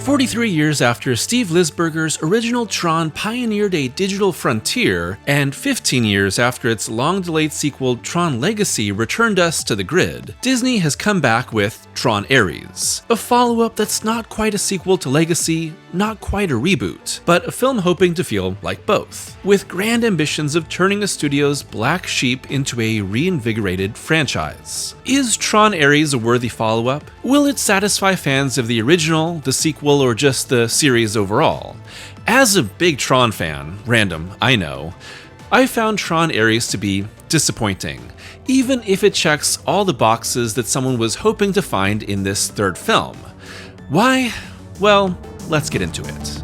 43 years after Steve Lisberger's original Tron pioneered a digital frontier, and 15 years after its long-delayed sequel Tron Legacy returned us to the grid, Disney has come back with Tron Ares, a follow-up that's not quite a sequel to Legacy, not quite a reboot, but a film hoping to feel like both, with grand ambitions of turning the studio's black sheep into a reinvigorated franchise. Is Tron Ares a worthy follow-up? Will it satisfy fans of the original, the sequel, or just the series overall? As a big Tron fan, random, I know, I found Tron Ares to be disappointing, even if it checks all the boxes that someone was hoping to find in this third film. Why? Well, let's get into it.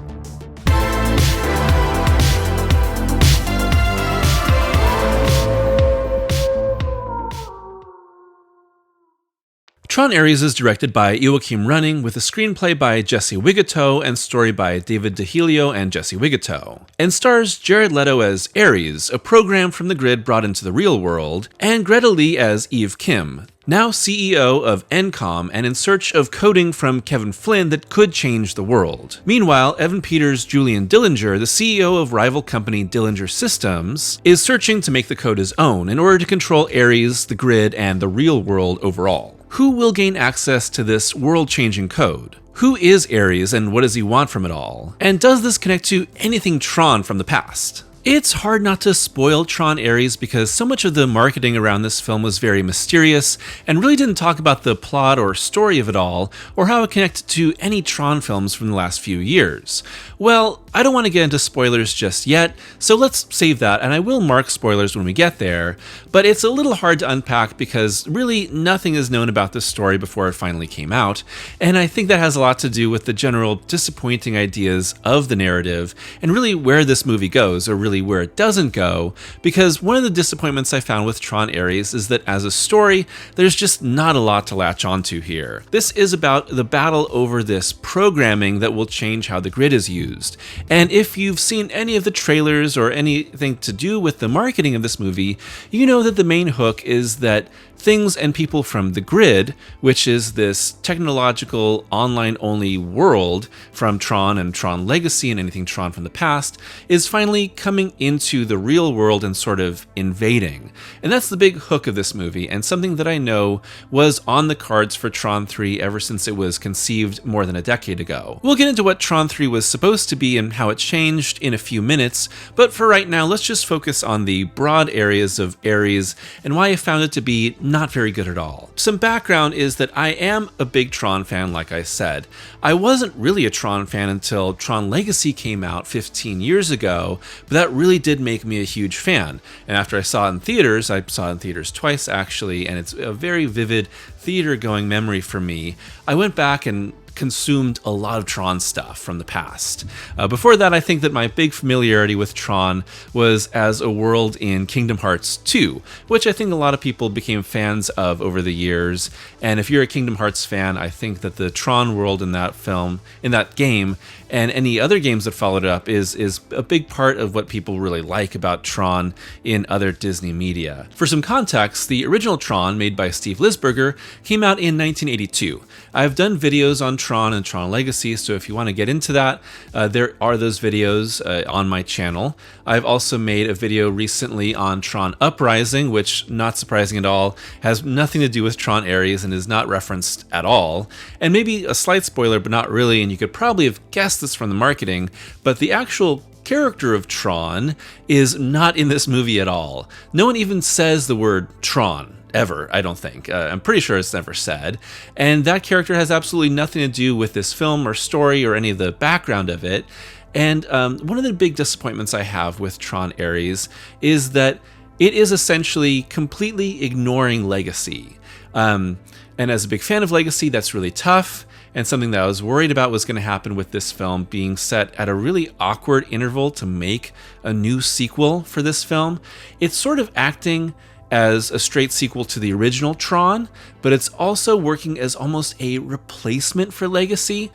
Tron Ares is directed by Joachim Running, with a screenplay by Jesse Wigatow and story by David DeHelio and Jesse Wigatow, and stars Jared Leto as Aries, a program from the grid brought into the real world, and Greta Lee as Eve Kim, now CEO of Encom and in search of coding from Kevin Flynn that could change the world. Meanwhile, Evan Peters' Julian Dillinger, the CEO of rival company Dillinger Systems, is searching to make the code his own in order to control Ares, the grid, and the real world overall. Who will gain access to this world-changing code? Who is Ares and what does he want from it all? And does this connect to anything Tron from the past? It's hard not to spoil Tron Ares because so much of the marketing around this film was very mysterious and really didn't talk about the plot or story of it all, or how it connected to any Tron films from the last few years. Well, I don't want to get into spoilers just yet, so let's save that, and I will mark spoilers when we get there, but it's a little hard to unpack because really nothing is known about this story before it finally came out, and I think that has a lot to do with the general disappointing ideas of the narrative and really where this movie goes, or really where it doesn't go, because one of the disappointments I found with Tron Ares is that as a story, there's just not a lot to latch onto here. This is about the battle over this programming that will change how the grid is used. And if you've seen any of the trailers or anything to do with the marketing of this movie, you know that the main hook is that things and people from the grid, which is this technological online-only world from Tron and Tron Legacy and anything Tron from the past, is finally coming into the real world and sort of invading. And that's the big hook of this movie, and something that I know was on the cards for Tron 3 ever since it was conceived more than a decade ago. We'll get into what Tron 3 was supposed to be and how it changed in a few minutes, but for right now, let's just focus on the broad areas of Ares and why I found it to be not very good at all. Some background is that I am a big Tron fan, like I said. I wasn't really a Tron fan until Tron Legacy came out 15 years ago, but that really did make me a huge fan. And after I saw it in theaters, I saw it in theaters twice actually, and it's a very vivid theater-going memory for me. I went back and consumed a lot of Tron stuff from the past. Before that, I think that my big familiarity with Tron was as a world in Kingdom Hearts 2, which I think a lot of people became fans of over the years. And if you're a Kingdom Hearts fan, I think that the Tron world in that film, in that game, and any other games that followed it up is a big part of what people really like about Tron in other Disney media. For some context, the original Tron, made by Steve Lisberger, came out in 1982. I've done videos on Tron and Tron Legacy, so if you want to get into that, there are those videos on my channel. I've also made a video recently on Tron Uprising, which, not surprising at all, has nothing to do with Tron Ares and is not referenced at all. And maybe a slight spoiler, but not really, and you could probably have guessed this from the marketing, but the actual character of Tron is not in this movie at all. No one even says the word Tron. Ever, I don't think. I'm pretty sure it's never said. And that character has absolutely nothing to do with this film or story or any of the background of it. And one of the big disappointments I have with Tron Ares is that it is essentially completely ignoring Legacy. And as a big fan of Legacy, that's really tough. And something that I was worried about was going to happen with this film being set at a really awkward interval to make a new sequel for this film. It's sort of acting as a straight sequel to the original Tron, but it's also working as almost a replacement for Legacy.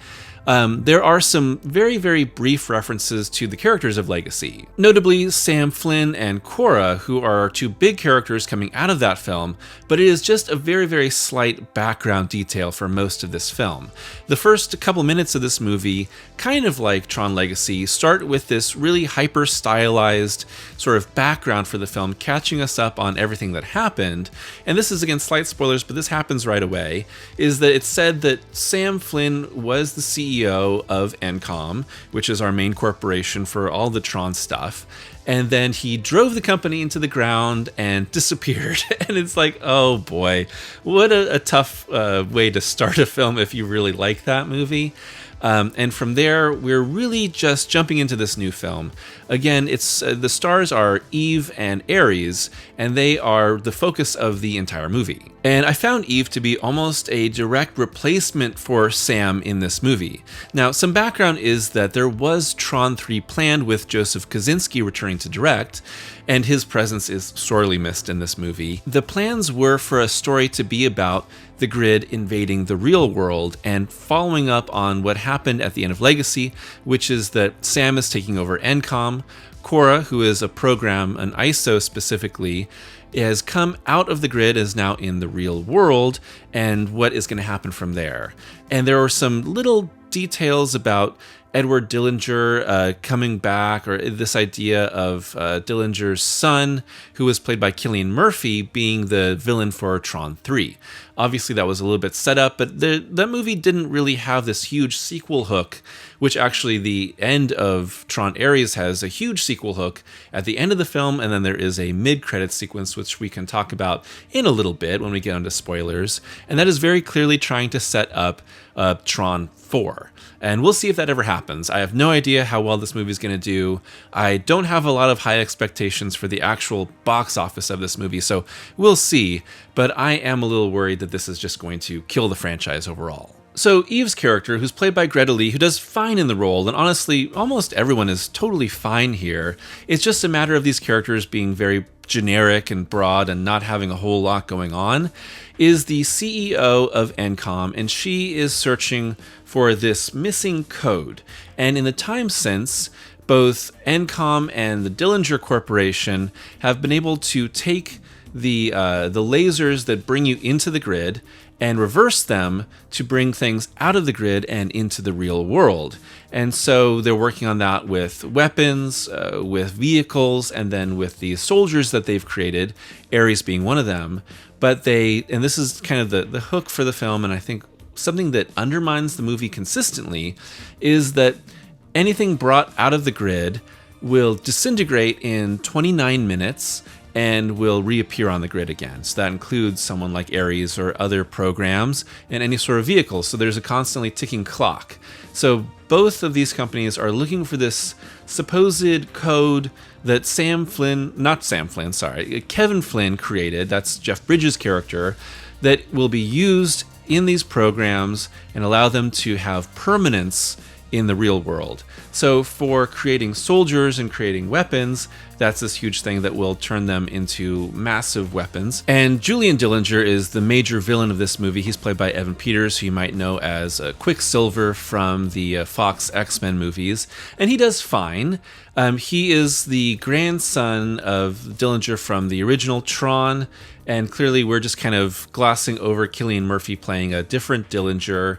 There are some very, very brief references to the characters of Legacy, notably Sam Flynn and Cora, who are two big characters coming out of that film, but it is just a very, very slight background detail for most of this film. The first couple minutes of this movie, kind of like Tron Legacy, start with this really hyper-stylized sort of background for the film, catching us up on everything that happened. And this is, again, slight spoilers, but this happens right away, is that it's said that Sam Flynn was the CEO of Encom, which is our main corporation for all the Tron stuff. And then he drove the company into the ground and disappeared. And it's like, oh boy, what a tough way to start a film if you really like that movie. And from there, we're really just jumping into this new film. Again, it's the stars are Eve and Aries, and they are the focus of the entire movie. And I found Eve to be almost a direct replacement for Sam in this movie. Now, some background is that there was Tron 3 planned with Joseph Kosinski returning to direct, and his presence is sorely missed in this movie. The plans were for a story to be about the grid invading the real world and following up on what happened at the end of Legacy, which is that Sam is taking over Encom. Cora, who is a program, an ISO specifically, has come out of the grid, is now in the real world, and what is going to happen from there. And there are some little details about Edward Dillinger coming back, or this idea of Dillinger's son, who was played by Cillian Murphy, being the villain for Tron 3. Obviously, that was a little bit set up, but that movie didn't really have this huge sequel hook, which actually the end of Tron Aries has a huge sequel hook at the end of the film, and then there is a mid-credit sequence, which we can talk about in a little bit when we get into spoilers, and that is very clearly trying to set up Tron 4. And we'll see if that ever happens. I have no idea how well this movie is going to do. I don't have a lot of high expectations for the actual box office of this movie, so we'll see. But I am a little worried that this is just going to kill the franchise overall. So Eve's character, who's played by Greta Lee, who does fine in the role, and honestly, almost everyone is totally fine here. It's just a matter of these characters being very generic and broad and not having a whole lot going on, is the CEO of Encom, and she is searching for this missing code. And in the time since, both Encom and the Dillinger Corporation have been able to take the lasers that bring you into the grid and reverse them to bring things out of the grid and into the real world. And so they're working on that with weapons, with vehicles, and then with the soldiers that they've created, Aries being one of them. But and this is kind of the hook for the film, and I think something that undermines the movie consistently, is that anything brought out of the grid will disintegrate in 29 minutes and will reappear on the grid again. So that includes someone like Aries or other programs and any sort of vehicle. So there's a constantly ticking clock. So both of these companies are looking for this supposed code that Kevin Flynn created, that's Jeff Bridges' character, that will be used in these programs and allow them to have permanence in the real world. So for creating soldiers and creating weapons, that's this huge thing that will turn them into massive weapons. And Julian Dillinger is the major villain of this movie. He's played by Evan Peters, who you might know as Quicksilver from the Fox X-Men movies. And he does fine. He is the grandson of Dillinger from the original Tron. And clearly we're just kind of glossing over Cillian Murphy playing a different Dillinger.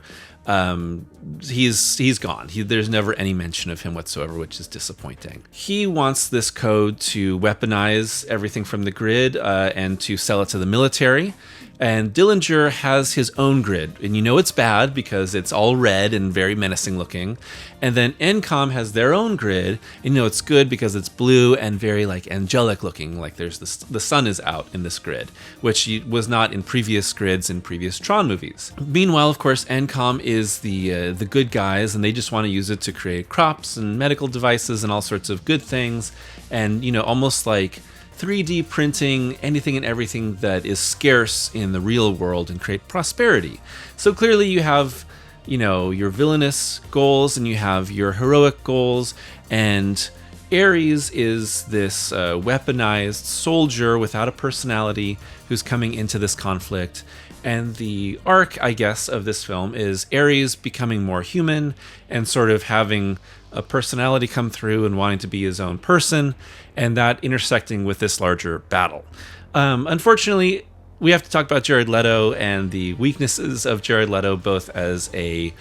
He's gone. There's never any mention of him whatsoever, which is disappointing. He wants this code to weaponize everything from the grid and to sell it to the military. And Dillinger has his own grid, and you know it's bad because it's all red and very menacing looking. And then Encom has their own grid, and you know it's good because it's blue and very like angelic looking, like the sun is out in this grid, which was not in previous grids in previous Tron movies. Meanwhile, of course, Encom is the good guys, and they just want to use it to create crops and medical devices and all sorts of good things, and you know, almost like 3D printing anything and everything that is scarce in the real world and create prosperity. So clearly you have, you know, your villainous goals and you have your heroic goals, and Ares is this weaponized soldier without a personality who's coming into this conflict, And the arc, I guess, of this film is Aries becoming more human and sort of having a personality come through and wanting to be his own person, and that intersecting with this larger battle. Unfortunately, we have to talk about Jared Leto and the weaknesses of Jared Leto, both as a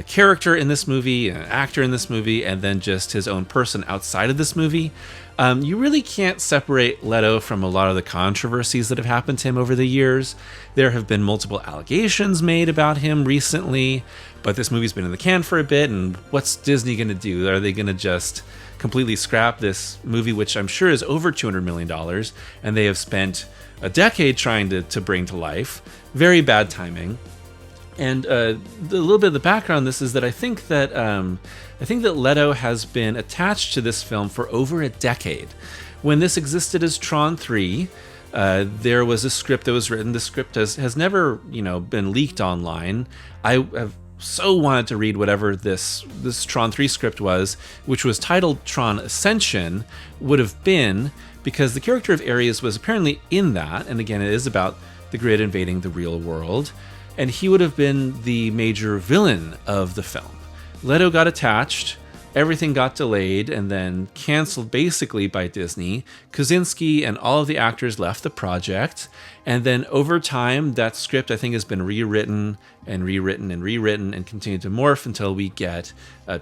character in this movie, an actor in this movie, and then just his own person outside of this movie. You really can't separate Leto from a lot of the controversies that have happened to him over the years. There have been multiple allegations made about him recently, but this movie's been in the can for a bit, and what's Disney going to do? Are they going to just completely scrap this movie, which I'm sure is over $200 million, and they have spent a decade trying to bring to life? Very bad timing. And the little bit of the background on this is that I think that Leto has been attached to this film for over a decade. When this existed as Tron 3, there was a script that was written. The script has never, been leaked online. I have so wanted to read whatever this Tron 3 script was, which was titled Tron Ascension, would have been, because the character of Aries was apparently in that, and again, it is about the grid invading the real world, and he would have been the major villain of the film. Leto got attached, everything got delayed and then canceled basically by Disney. Kosinski and all of the actors left the project, and then over time, that script I think has been rewritten and rewritten and rewritten and continued to morph until we get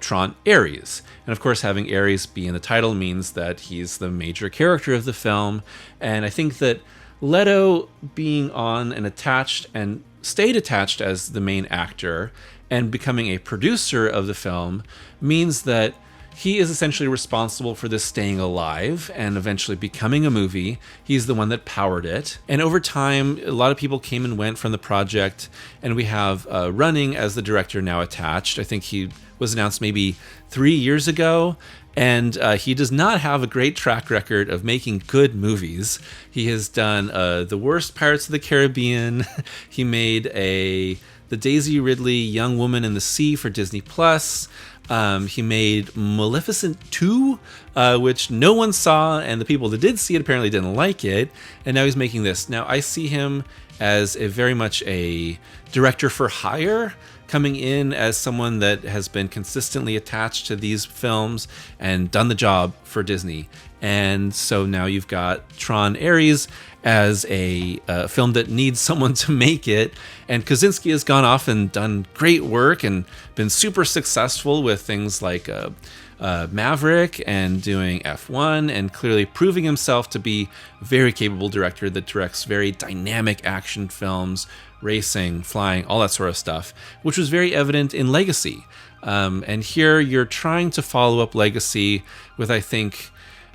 Tron Aries. And of course, having Aries be in the title means that he's the major character of the film, and I think that Leto being on and attached and stayed attached as the main actor and becoming a producer of the film means that he is essentially responsible for this staying alive and eventually becoming a movie. He's the one that powered it. And over time, a lot of people came and went from the project, and we have Running as the director now attached. I think he was announced maybe 3 years ago, and he does not have a great track record of making good movies. He has done the worst Pirates of the Caribbean. He made the Daisy Ridley Young Woman in the Sea for Disney Plus. He made Maleficent 2, which no one saw, and the people that did see it apparently didn't like it. And now he's making this. Now I see him as very much a director for hire, coming in as someone that has been consistently attached to these films and done the job for Disney. And so now you've got Tron Aries as a film that needs someone to make it. And Kosinski has gone off and done great work and been super successful with things like Maverick and doing F1, and clearly proving himself to be a very capable director that directs very dynamic action films, racing, flying, all that sort of stuff, which was very evident in Legacy. And here you're trying to follow up Legacy with, I think,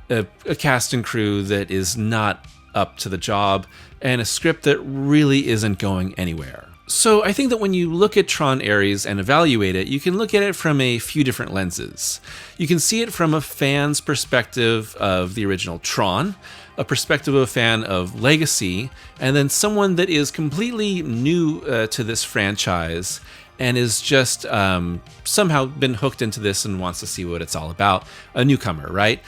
a cast and crew that is not up to the job and a script that really isn't going anywhere. So I think that when you look at Tron Aries and evaluate it, you can look at it from a few different lenses. You can see it from a fan's perspective of the original Tron, a perspective of a fan of Legacy, and then someone that is completely new to this franchise and is just somehow been hooked into this and wants to see what it's all about, a newcomer, right?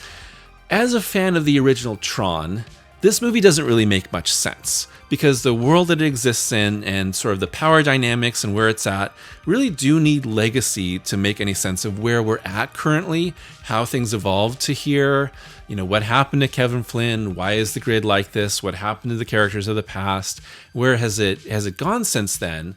As a fan of the original Tron, this movie doesn't really make much sense, because the world that it exists in and sort of the power dynamics and where it's at really do need Legacy to make any sense of where we're at currently, how things evolved to here, what happened to Kevin Flynn, why is the grid like this, what happened to the characters of the past, where has it gone since then.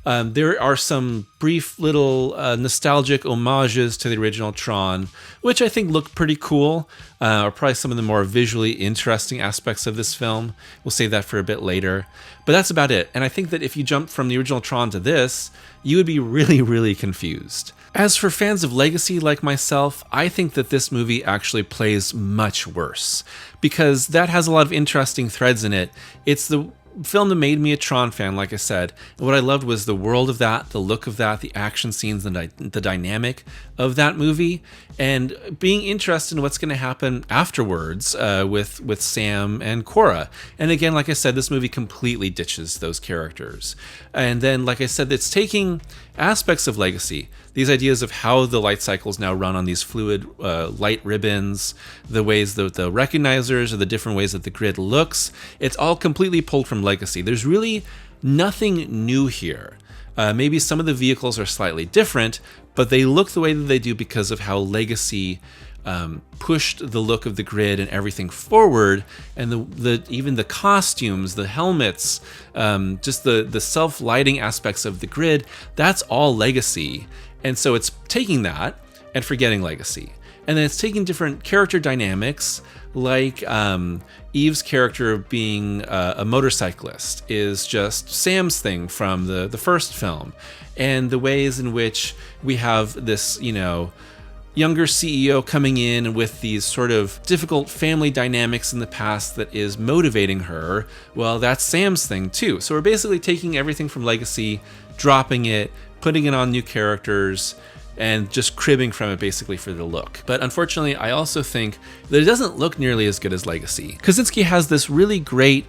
There are some brief little nostalgic homages to the original Tron, which I think look pretty cool, are probably some of the more visually interesting aspects of this film. We'll save that for a bit later. But that's about it. And I think that if you jump from the original Tron to this, you would be really, really confused. As for fans of Legacy like myself, I think that this movie actually plays much worse, because that has a lot of interesting threads in it. It's the film that made me a Tron fan, like I said. And what I loved was the world of that, the look of that, the action scenes, the dynamic of that movie, and being interested in what's going to happen afterwards with Sam and Cora. And again, like I said, this movie completely ditches those characters. And then, like I said, it's taking aspects of Legacy, these ideas of how the light cycles now run on these fluid light ribbons, the ways that the recognizers or the different ways that the grid looks. It's all completely pulled from Legacy. There's really nothing new here. Maybe some of the vehicles are slightly different, but they look the way that they do because of how Legacy pushed the look of the grid and everything forward, and even the costumes, the helmets, just the self-lighting aspects of the grid, that's all Legacy. And so it's taking that and forgetting Legacy. And then it's taking different character dynamics, like Eve's character being a motorcyclist is just Sam's thing from the first film. And the ways in which we have this, younger CEO coming in with these sort of difficult family dynamics in the past that is motivating her, well, that's Sam's thing too. So we're basically taking everything from Legacy, dropping it, putting it on new characters, and just cribbing from it basically for the look. But unfortunately, I also think that it doesn't look nearly as good as Legacy. Kosinski has this really great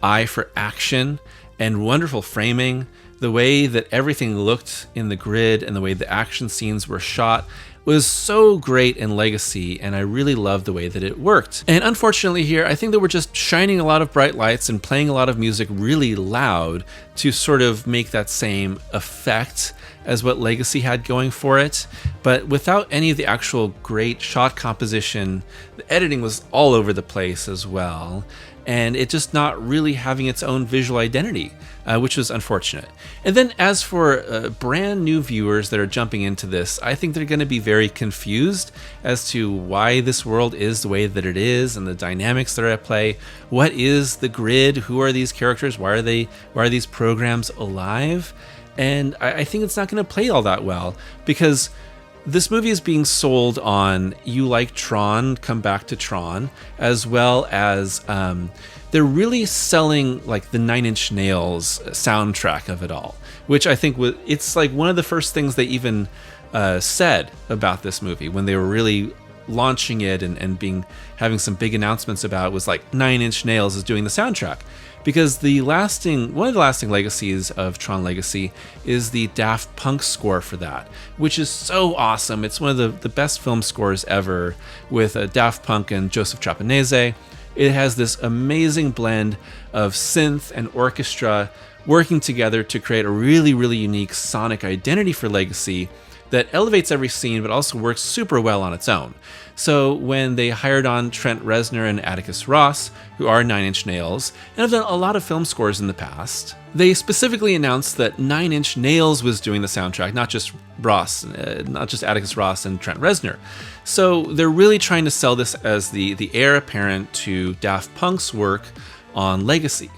eye for action and wonderful framing. The way that everything looked in the grid and the way the action scenes were shot was so great in Legacy, and I really loved the way that it worked. And unfortunately here, I think that we're just shining a lot of bright lights and playing a lot of music really loud to sort of make that same effect as what Legacy had going for it, but without any of the actual great shot composition. The editing was all over the place as well, and it just not really having its own visual identity, which was unfortunate. And then as for brand new viewers that are jumping into this, I think they're going to be very confused as to why this world is the way that it is and the dynamics that are at play. What is the grid? Who are these characters? Why are these programs alive? And I think it's not going to play all that well, because this movie is being sold on you like Tron, come back to Tron, as well as they're really selling like the Nine Inch Nails soundtrack of it all, which I think it's like one of the first things they even said about this movie when they were really launching it and having some big announcements about it, was like Nine Inch Nails is doing the soundtrack. Because one of the lasting legacies of Tron Legacy is the Daft Punk score for that, which is so awesome. It's one of the best film scores ever, with Daft Punk and Joseph Trapanese. It has this amazing blend of synth and orchestra working together to create a really, really unique sonic identity for Legacy that elevates every scene but also works super well on its own. So when they hired on Trent Reznor and Atticus Ross, who are Nine Inch Nails and have done a lot of film scores in the past, they specifically announced that Nine Inch Nails was doing the soundtrack, not just Atticus Ross and Trent Reznor. So they're really trying to sell this as the heir apparent to Daft Punk's work on Legacy.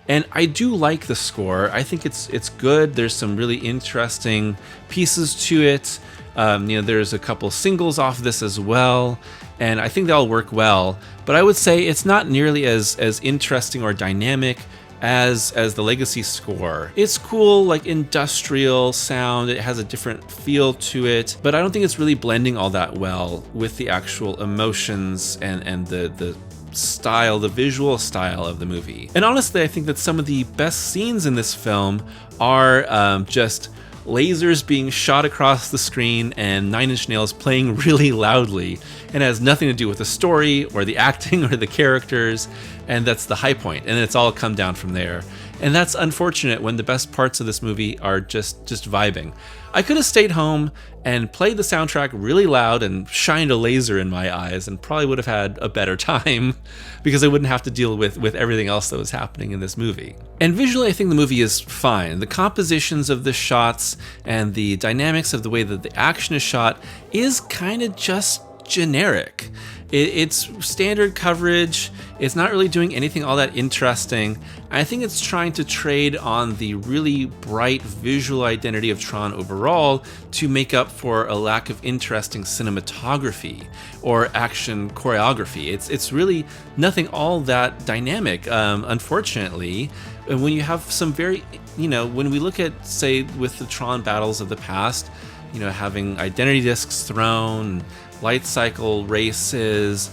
And I do like the score. I think it's good. There's some really interesting pieces to it. There's a couple singles off this as well, and I think they all work well. But I would say it's not nearly as interesting or dynamic as the Legacy score. It's cool, like industrial sound. It has a different feel to it, but I don't think it's really blending all that well with the actual emotions and the style, the visual style of the movie. And honestly, I think that some of the best scenes in this film are just lasers being shot across the screen and Nine Inch Nails playing really loudly, and it has nothing to do with the story or the acting or the characters, and that's the high point, and it's all come down from there. And that's unfortunate when the best parts of this movie are just vibing. I could have stayed home and played the soundtrack really loud and shined a laser in my eyes and probably would have had a better time because I wouldn't have to deal with everything else that was happening in this movie. And visually, I think the movie is fine. The compositions of the shots and the dynamics of the way that the action is shot is kind of just generic. It's standard coverage. It's not really doing anything all that interesting. I think it's trying to trade on the really bright visual identity of Tron overall to make up for a lack of interesting cinematography or action choreography. It's really nothing all that dynamic, unfortunately. And when you have some very, when we look at, say, with the Tron battles of the past, having identity discs thrown, light cycle races,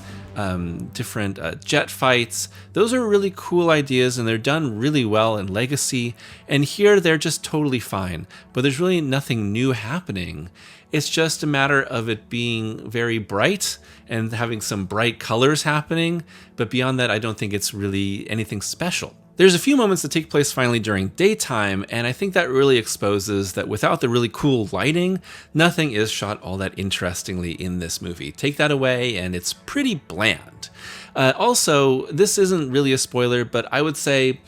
different jet fights. Those are really cool ideas, and they're done really well in Legacy. And here they're just totally fine, but there's really nothing new happening. It's just a matter of it being very bright and having some bright colors happening. But beyond that, I don't think it's really anything special. There's a few moments that take place finally during daytime, and I think that really exposes that without the really cool lighting, nothing is shot all that interestingly in this movie. Take that away, and it's pretty bland. Also, this isn't really a spoiler, but I would say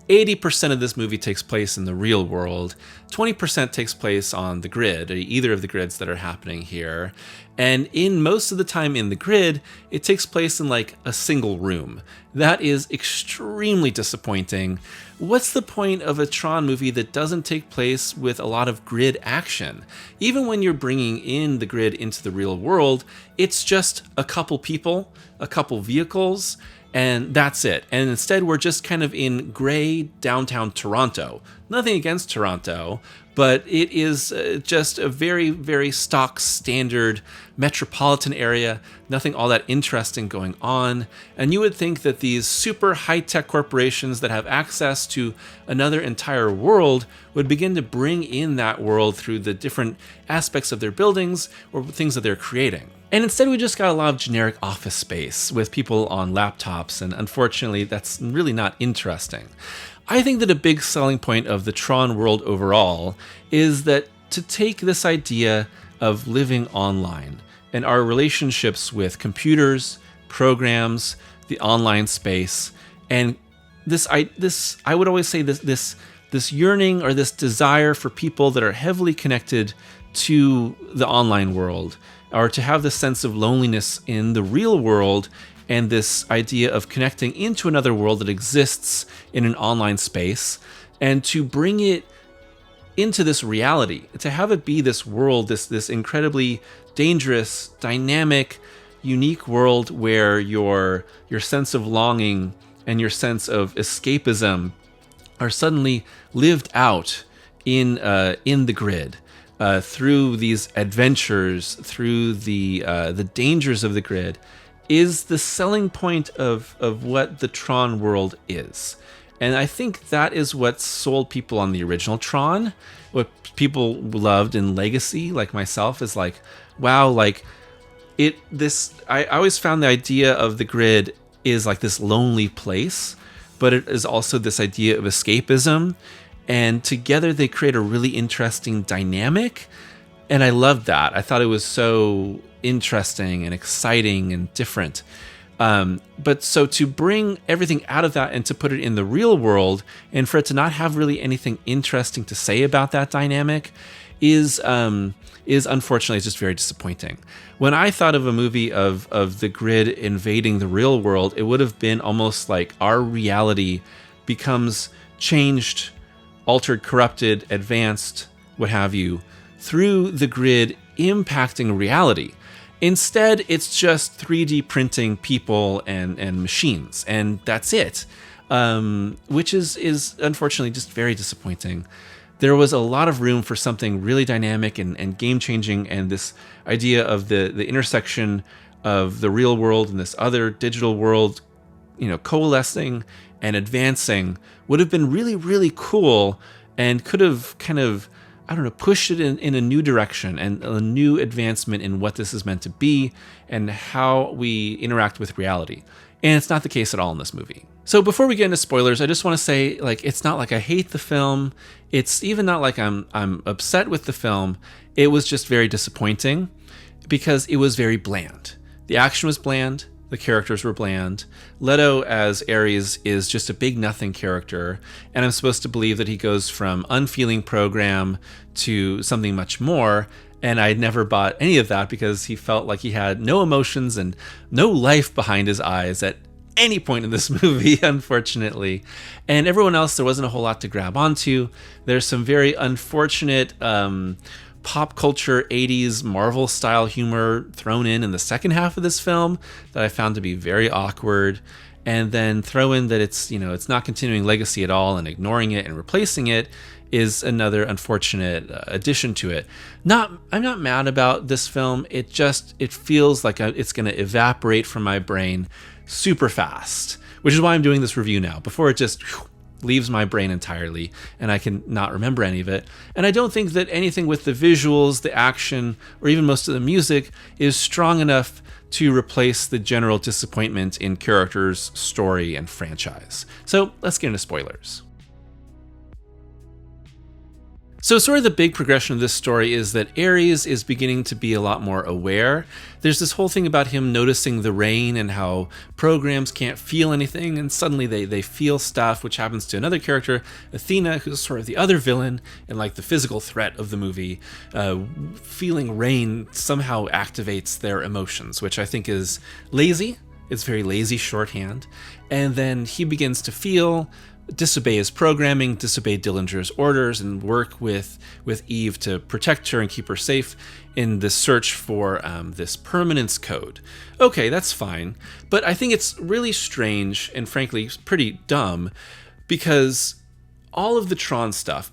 80% of this movie takes place in the real world, 20% takes place on the grid, or either of the grids that are happening here. And in most of the time in the grid, it takes place in like a single room. That is extremely disappointing. What's the point of a Tron movie that doesn't take place with a lot of grid action? Even when you're bringing in the grid into the real world, it's just a couple people, a couple vehicles, and that's it. And instead, we're just kind of in gray downtown Toronto. Nothing against Toronto, but it is just a very, very stock standard metropolitan area. Nothing all that interesting going on. And you would think that these super high-tech corporations that have access to another entire world would begin to bring in that world through the different aspects of their buildings or things that they're creating. And instead, we just got a lot of generic office space with people on laptops, and unfortunately, that's really not interesting. I think that a big selling point of the Tron world overall is that to take this idea of living online and our relationships with computers, programs, the online space, and this I would always say this yearning or this desire for people that are heavily connected to the online world, or to have this sense of loneliness in the real world, and this idea of connecting into another world that exists in an online space, and to bring it into this reality, to have it be this world, this incredibly dangerous, dynamic, unique world where your sense of longing and your sense of escapism are suddenly lived out in the grid. Through these adventures, through the dangers of the grid, is the selling point of what the Tron world is. And I think that is what sold people on the original Tron. What people loved in Legacy, like myself, is like, wow, like I always found the idea of the grid is like this lonely place, but it is also this idea of escapism. And together they create a really interesting dynamic. And I loved that. I thought it was so interesting and exciting and different. But so to bring everything out of that and to put it in the real world, and for it to not have really anything interesting to say about that dynamic is unfortunately just very disappointing. When I thought of a movie of the grid invading the real world, it would have been almost like our reality becomes changed, altered, corrupted, advanced, what have you, through the grid impacting reality. Instead, it's just 3D printing people and machines, and that's it, which is unfortunately just very disappointing. There was a lot of room for something really dynamic and game-changing, and this idea of the intersection of the real world and this other digital world, coalescing and advancing would have been really, really cool, and could have kind of, pushed it in a new direction and a new advancement in what this is meant to be and how we interact with reality. And it's not the case at all in this movie. So before we get into spoilers, I just want to say, it's not like I hate the film. It's even not like I'm upset with the film. It was just very disappointing because it was very bland. The action was bland. The characters were bland. Leto as Aries is just a big nothing character, and I'm supposed to believe that he goes from unfeeling program to something much more, and I never bought any of that because he felt like he had no emotions and no life behind his eyes at any point in this movie, unfortunately. And everyone else, there wasn't a whole lot to grab onto. There's some very unfortunate pop culture 80s Marvel style humor thrown in the second half of this film that I found to be very awkward, and then throw in that it's not continuing Legacy at all and ignoring it and replacing it is another unfortunate addition to it. I'm not mad about this film. It feels like it's going to evaporate from my brain super fast, which is why I'm doing this review now before it just leaves my brain entirely, and I can not remember any of it. And I don't think that anything with the visuals, the action, or even most of the music is strong enough to replace the general disappointment in characters, story, and franchise. So let's get into spoilers. So sort of the big progression of this story is that Aries is beginning to be a lot more aware. There's this whole thing about him noticing the rain and how programs can't feel anything, and suddenly they feel stuff, which happens to another character, Athena, who's sort of the other villain and like the physical threat of the movie. Feeling rain somehow activates their emotions, which I think is lazy. It's very lazy shorthand. And then he begins to disobey his programming, disobey Dillinger's orders, and work with Eve to protect her and keep her safe in the search for this permanence code. Okay, that's fine, but I think it's really strange and frankly pretty dumb, because all of the Tron stuff,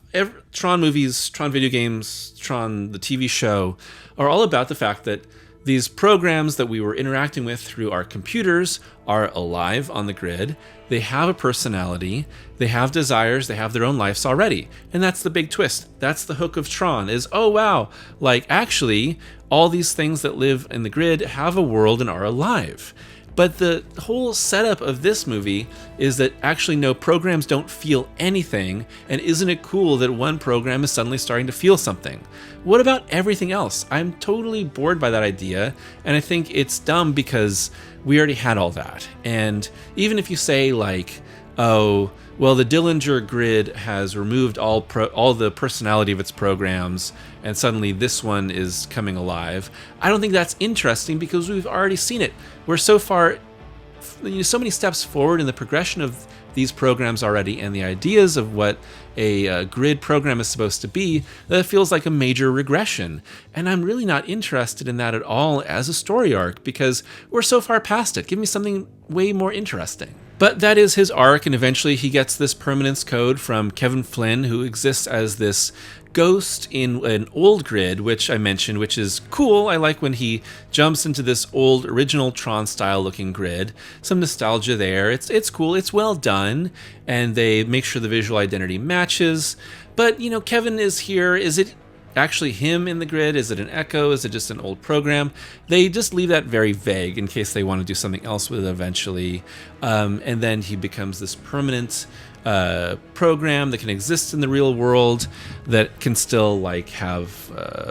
Tron movies, Tron video games, Tron the TV show, are all about the fact that these programs that we were interacting with through our computers are alive on the grid. They have a personality, they have desires, they have their own lives already. And that's the big twist. That's the hook of Tron is, oh wow, like actually all these things that live in the grid have a world and are alive. But the whole setup of this movie is that actually no, programs don't feel anything, and isn't it cool that one program is suddenly starting to feel something? What about everything else? I'm totally bored by that idea, and I think it's dumb because we already had all that. And even if you say like, oh, well, the Dillinger grid has removed all the personality of its programs, and suddenly this one is coming alive. I don't think that's interesting because we've already seen it. We're so far, so many steps forward in the progression of these programs already, and the ideas of what a grid program is supposed to be, that it feels like a major regression. And I'm really not interested in that at all as a story arc, because we're so far past it. Give me something way more interesting. But that is his arc, and eventually he gets this permanence code from Kevin Flynn, who exists as this ghost in an old grid, which I mentioned, which is cool. I like when he jumps into this old original Tron style looking grid. Some nostalgia there. It's cool. It's well done, and they make sure the visual identity matches. But, you know, Kevin is here. Is it actually him in the grid? Is it an echo? Is it just an old program? They just leave that very vague in case they want to do something else with it eventually. And then he becomes this permanent program that can exist in the real world, that can still like have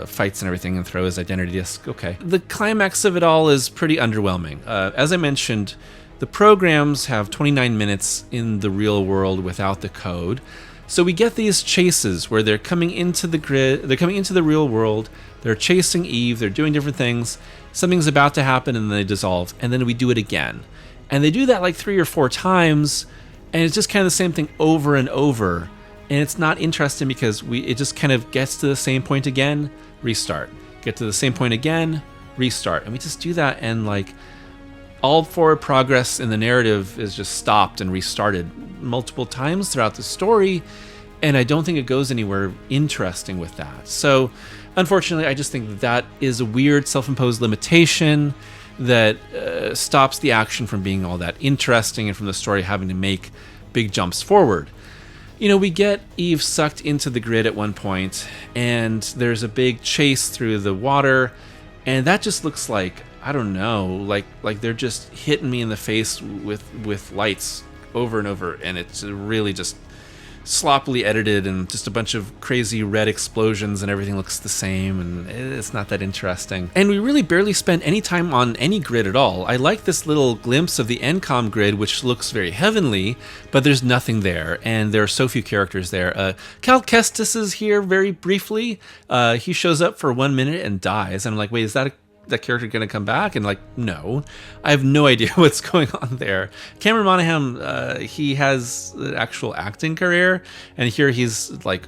fights and everything, and throw his identity disk. Okay. The climax of it all is pretty underwhelming. As I mentioned, the programs have 29 minutes in the real world without the code. So we get these chases where they're coming into the grid, they're coming into the real world, they're chasing Eve, they're doing different things, something's about to happen, and then they dissolve, and then we do it again. And they do that like 3 or 4 times, and it's just kind of the same thing over and over. And it's not interesting because it just kind of gets to the same point again, restart. Get to the same point again, restart. And we just do that, and like all forward progress in the narrative is just stopped and restarted multiple times throughout the story, and I don't think it goes anywhere interesting with that. So unfortunately, I just think that is a weird self-imposed limitation that stops the action from being all that interesting, and from the story having to make big jumps forward. You know, we get Eve sucked into the grid at one point, and there's a big chase through the water, and that just looks like, I don't know, like they're just hitting me in the face with lights over and over, and it's really just sloppily edited, and just a bunch of crazy red explosions, and everything looks the same, and it's not that interesting. And we really barely spend any time on any grid at all. I like this little glimpse of the NCOM grid, which looks very heavenly, but there's nothing there, and there are so few characters there. Cal Kestis is here very briefly. He shows up for 1 minute and dies, and I'm like, wait, is that character going to come back? And like, no, I have no idea what's going on there. Cameron Monaghan, he has an actual acting career, and here he's like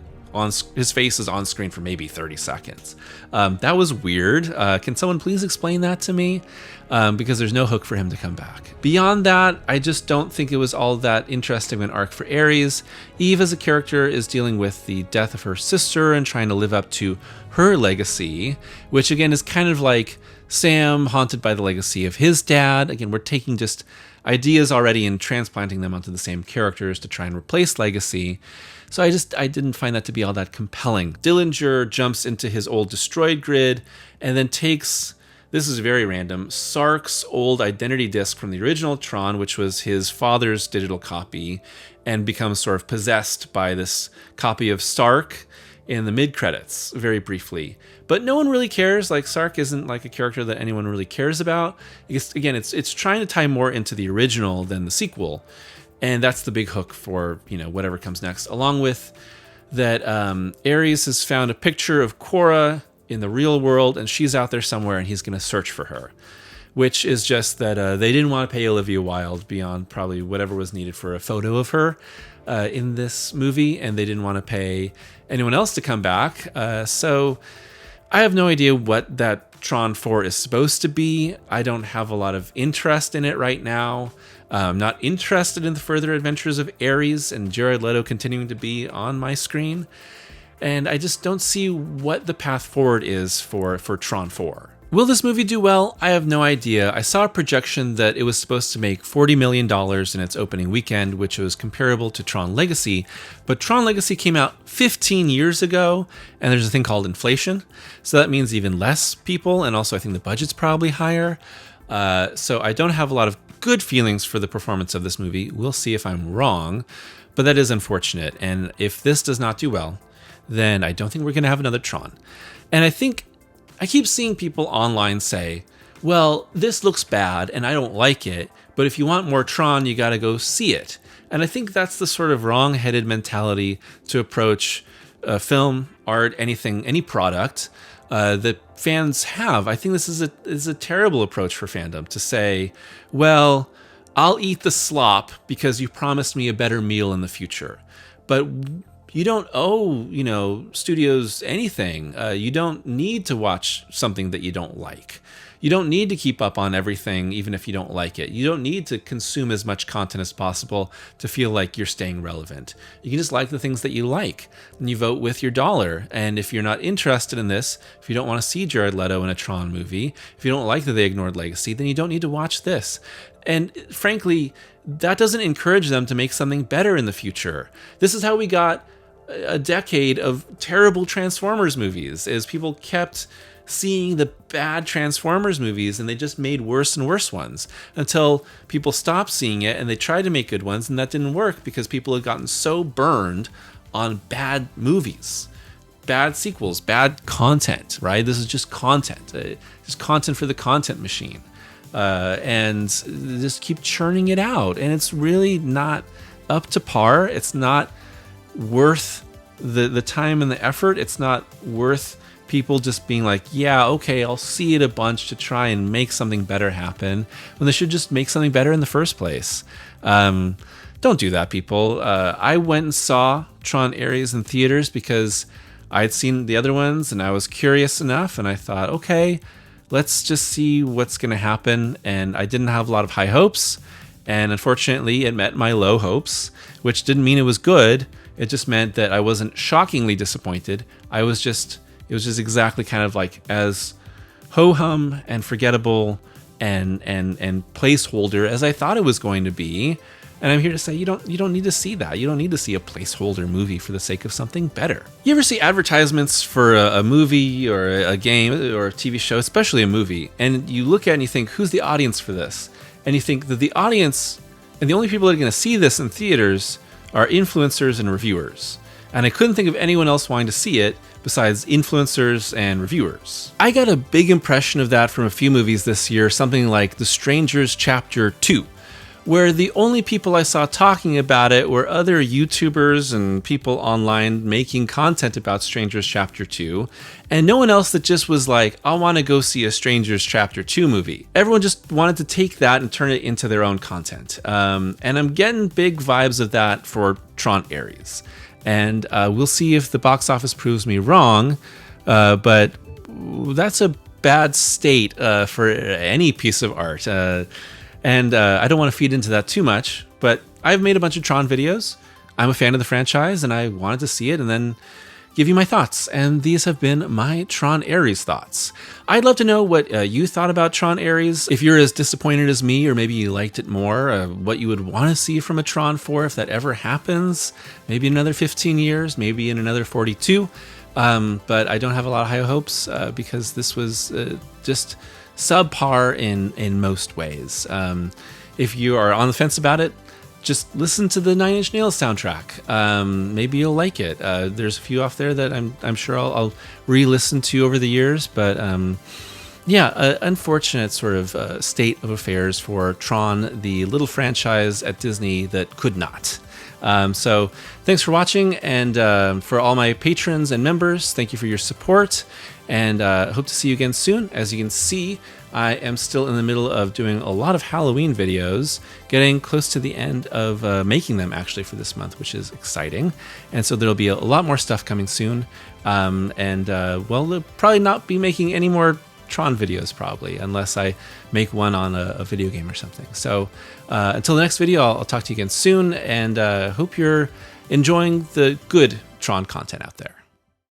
his face is on screen for maybe 30 seconds. That was weird. Can someone please explain that to me? Because there's no hook for him to come back. Beyond that, I just don't think it was all that interesting an arc for Aries. Eve as a character is dealing with the death of her sister and trying to live up to her legacy, which again is kind of like Sam haunted by the legacy of his dad. Again, we're taking just ideas already and transplanting them onto the same characters to try and replace legacy. So I didn't find that to be all that compelling. Dillinger jumps into his old destroyed grid and then takes, this is very random, Sark's old identity disc from the original Tron, which was his father's digital copy, and becomes sort of possessed by this copy of Sark in the mid-credits, very briefly. But no one really cares. Like, Sark isn't like a character that anyone really cares about. Again, it's trying to tie more into the original than the sequel. And that's the big hook for, whatever comes next. Along with that, Aries has found a picture of Korra in the real world, and she's out there somewhere, and he's going to search for her. Which is just that they didn't want to pay Olivia Wilde beyond probably whatever was needed for a photo of her in this movie, and they didn't want to pay anyone else to come back. So I have no idea what that Tron 4 is supposed to be. I don't have a lot of interest in it right now. I'm not interested in the further adventures of Aries and Jared Leto continuing to be on my screen. And I just don't see what the path forward is for Tron 4. Will this movie do well? I have no idea. I saw a projection that it was supposed to make $40 million in its opening weekend, which was comparable to Tron Legacy. But Tron Legacy came out 15 years ago, and there's a thing called inflation. So that means even less people, and also I think the budget's probably higher. So I don't have a lot of good feelings for the performance of this movie. We'll see if I'm wrong, but that is unfortunate. And if this does not do well, then I don't think we're going to have another Tron. And I keep seeing people online say, well, this looks bad and I don't like it, but if you want more Tron, you got to go see it. And I think that's the sort of wrong-headed mentality to approach film, art, anything, any product that fans have. I think this is a terrible approach for fandom to say, well, I'll eat the slop because you promised me a better meal in the future. But you don't owe, studios anything. You don't need to watch something that you don't like. You don't need to keep up on everything, even if you don't like it. You don't need to consume as much content as possible to feel like you're staying relevant. You can just like the things that you like, and you vote with your dollar. And if you're not interested in this, if you don't want to see Jared Leto in a Tron movie, if you don't like that they ignored Legacy, then you don't need to watch this. And frankly, that doesn't encourage them to make something better in the future. This is how we got a decade of terrible Transformers movies, is people kept seeing the bad Transformers movies and they just made worse and worse ones until people stopped seeing it and they tried to make good ones, and that didn't work because people had gotten so burned on bad movies, bad sequels, bad content, right? This is just content, just content for the content machine. And just keep churning it out, and it's really not up to par. It's not worth the time and the effort. It's not worth people just being like, yeah, okay, I'll see it a bunch to try and make something better happen, when they should just make something better in the first place. Don't do that, people. I went and saw Tron Aries in theaters because I'd seen the other ones and I was curious enough, and I thought, okay, let's just see what's going to happen. And I didn't have a lot of high hopes, and unfortunately it met my low hopes, which didn't mean it was good. It just meant that I wasn't shockingly disappointed. It was just exactly kind of like as ho-hum and forgettable and placeholder as I thought it was going to be. And I'm here to say you don't need to see that. You don't need to see a placeholder movie for the sake of something better. You ever see advertisements for a movie or a game or a TV show, especially a movie, and you look at it and you think, who's the audience for this? And you think that the audience and the only people that are going to see this in theaters are influencers and reviewers. And I couldn't think of anyone else wanting to see it besides influencers and reviewers. I got a big impression of that from a few movies this year, something like The Strangers Chapter 2, where the only people I saw talking about it were other YouTubers and people online making content about Strangers Chapter 2, and no one else that just was like, I want to go see a Strangers Chapter 2 movie. Everyone just wanted to take that and turn it into their own content. And I'm getting big vibes of that for Tron Aries. And we'll see if the box office proves me wrong, but that's a bad state for any piece of art. And I don't want to feed into that too much, but I've made a bunch of Tron videos. I'm a fan of the franchise, and I wanted to see it, and then give you my thoughts, and these have been my Tron Aries thoughts. I'd love to know what you thought about Tron Aries. If you're as disappointed as me, or maybe you liked it more, what you would want to see from a Tron 4 if that ever happens. Maybe in another 15 years, maybe in another 42. But I don't have a lot of high hopes because this was just subpar in most ways. If you are on the fence about it, just listen to the Nine Inch Nails soundtrack. Maybe you'll like it. There's a few off there that I'm sure I'll re-listen to over the years, but yeah, unfortunate sort of state of affairs for Tron, the little franchise at Disney that could not. So thanks for watching, and for all my patrons and members, thank you for your support, and hope to see you again soon. As you can see, I am still in the middle of doing a lot of Halloween videos, getting close to the end of making them actually for this month, which is exciting. And so there'll be a lot more stuff coming soon, well, they'll probably not be making any more Tron videos probably, unless I make one on a video game or something. So until the next video, I'll talk to you again soon, and hope you're enjoying the good Tron content out there.